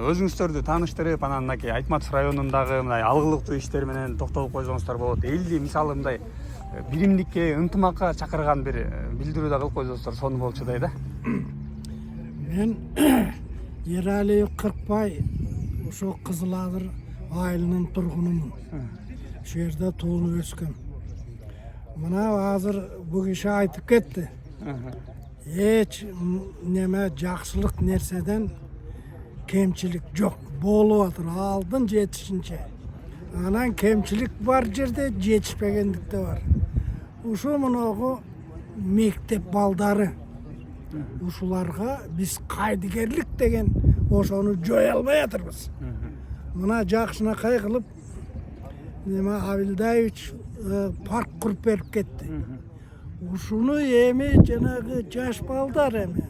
Өзүңүздөрдү тааныштырып, анан мынакей Айтматов районундагы мындай алгылыктуу иштер менен токтолуп койсоңуздар болот. Элди мисалы мындай биримдикке, ынтымакка чакырган бир билдирүү да кылып койсоңуздар сонун болчудай да. Мен Ералиев Кыркбай, ошо Кызыл Адыр айылынын тургунумун. Ошол жерде туулуп өскөм. Мына азыр бул киши айтып кетти. Эч неме жакшылык нерседен кемчилик жок. Болуп атыр алдын жетишинче. Анан кемчилик бар жерде жетишпегендик да бар. Ушу муногу мектеп балдары. Ушуларга биз кайдыгерлик деген ошону жоя албай атырбыз. Мына жакшынакай кылып неме Абилдаевич парк куруп берип кетти. Ушуну эми жанагы жаш балдар эми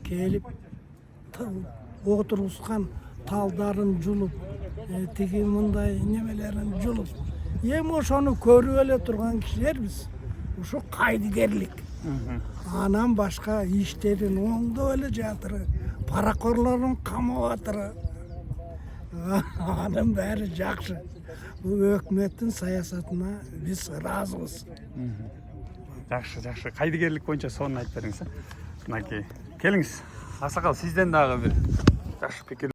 келип отургузган талдарын жулуп, тиги мындай немелерин жулуп, эми ошону көрүп эле турган кишилербиз. Ушу кайдыгерлик. Анан башка иштерин оңдоп эле жатыры, паракорлорун камап атыры. Анын баары жакшы. Бул өкмөттүн саясатына биз ыраазыбыз. Жакшы. Кайдыгерлик боюнча сонун айтып бериңиз. Мынакей келиңиз. Аксакал, сизден дагы бир жакшы пикир